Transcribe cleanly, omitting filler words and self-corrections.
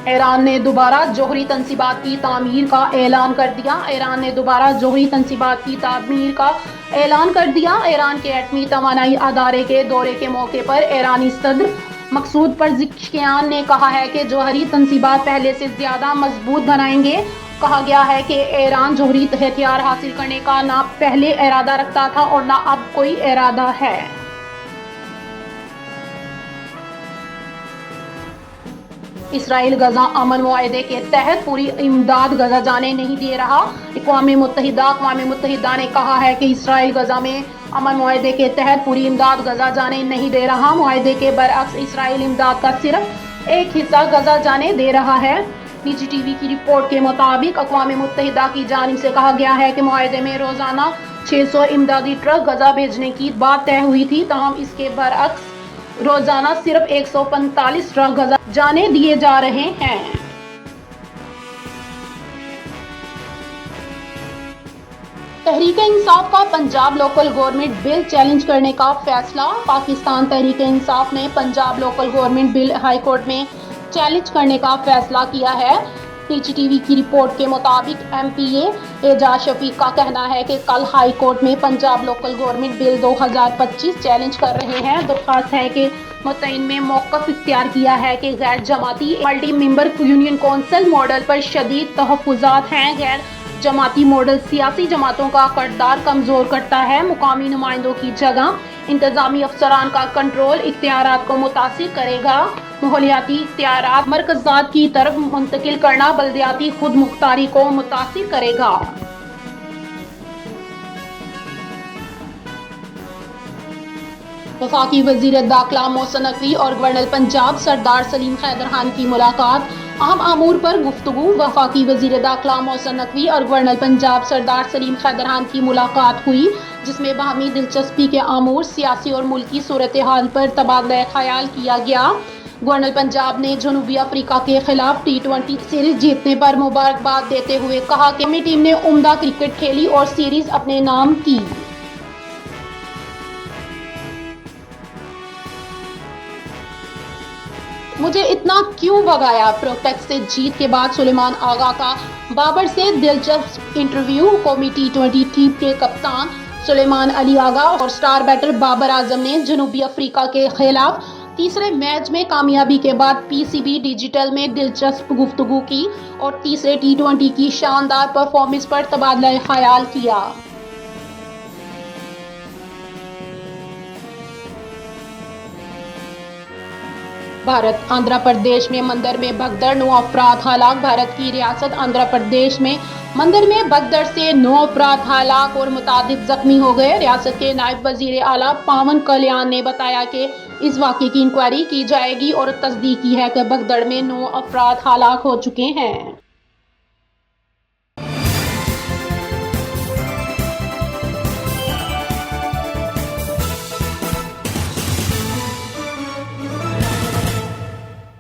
ایران نے دوبارہ جوہری تنصیبات کی تعمیر کا اعلان کر دیا ایران نے دوبارہ جوہری تنصیبات کی تعمیر کا اعلان کر دیا ایران کے ایٹمی توانائی ادارے کے دورے کے موقع پر ایرانی صدر مسعود پزشکیان نے کہا ہے کہ جوہری تنصیبات پہلے سے زیادہ مضبوط بنائیں گے کہا گیا ہے کہ ایران جوہری ہتھیار حاصل کرنے کا نہ پہلے ارادہ رکھتا تھا اور نہ اب کوئی ارادہ ہے اسرائیل غزہ امن معاہدے کے تحت پوری امداد غزہ جانے نہیں دے رہا اقوام متحدہ نے کہا ہے کہ اسرائیل غزہ میں امن معاہدے کے تحت پوری امداد غزہ جانے نہیں دے رہا معاہدے کے برعکس اسرائیل امداد کا صرف ایک حصہ غزہ جانے دے رہا ہے نجی ٹی وی کی رپورٹ کے مطابق اقوام متحدہ کی جانب سے کہا گیا ہے کہ معاہدے میں روزانہ 600 امدادی ٹرک غزہ بھیجنے کی بات طے ہوئی تھی تاہم اس کے برعکس روزانہ صرف 145 ٹرک غزہ جانے دیے جا رہے ہیں تحریک انصاف کا پنجاب لوکل گورنمنٹ بل چیلنج کرنے کا فیصلہ پاکستان تحریک انصاف نے پنجاب لوکل گورنمنٹ بل ہائی کورٹ میں چیلنج کرنے کا فیصلہ کیا ہے نجی ٹی وی کی رپورٹ کے مطابق ایم پی اعجاز شفیق کا کہنا ہے کہ کل ہائی کورٹ میں پنجاب لوکل گورنمنٹ بل 2025 چیلنج کر رہے ہیں درخواست ہے کہ متعین میں موقف اختیار کیا ہے کہ غیر جماعتی ملٹی ممبر یونین کونسل ماڈل پر شدید تحفظات ہیں غیر جماعتی ماڈل سیاسی جماعتوں کا کردار کمزور کرتا ہے مقامی نمائندوں کی جگہ انتظامی افسران کا کنٹرول اختیارات کو متاثر کرے گا ماحولیاتی اختیارات مرکزات کی طرف منتقل کرنا بلدیاتی خود مختاری کو متاثر کرے گا وفاقی وزیر داخلہ محسن نقوی اور گورنر پنجاب سردار سلیم حیدر خان کی ملاقات اہم امور پر گفتگو وفاقی وزیر داخلہ محسن نقوی اور گورنر پنجاب سردار سلیم حیدر خان کی ملاقات ہوئی جس میں باہمی دلچسپی کے امور سیاسی اور ملکی صورتحال پر تبادلہ خیال کیا گیا گورنر پنجاب نے جنوبی افریقہ کے خلاف T20 سیریز جیتنے پر مبارکباد دیتے ہوئے کہا کہ اپنی ٹیم نے عمدہ کرکٹ کھیلی اور سیریز اپنے نام کی مجھے اتنا کیوں بھگایا پرو ٹیکس سے جیت کے بعد سلیمان آغا کا بابر سے دلچسپ انٹرویو قومی T20 ٹیم کے کپتان سلیمان علی آغا اور سٹار بیٹر بابر اعظم نے جنوبی افریقہ کے خلاف تیسرے میچ میں کامیابی کے بعد پی سی بی ڈیجیٹل میں دلچسپ گفتگو کی اور تیسرے T20 کی شاندار پرفارمنس پر تبادلہ خیال کیا بھارت آندھرا پردیش میں مندر میں بھگدڑ 9 افراد ہلاک بھارت کی ریاست آندھرا پردیش میں مندر میں بھگدڑ سے 9 افراد ہلاک اور متعدد زخمی ہو گئے ریاست کے نائب وزیر اعلیٰ پاون کلیان نے بتایا کہ اس واقعے کی انکوائری کی جائے گی اور تصدیق کی ہے کہ بھگدڑ میں 9 افراد ہلاک ہو چکے ہیں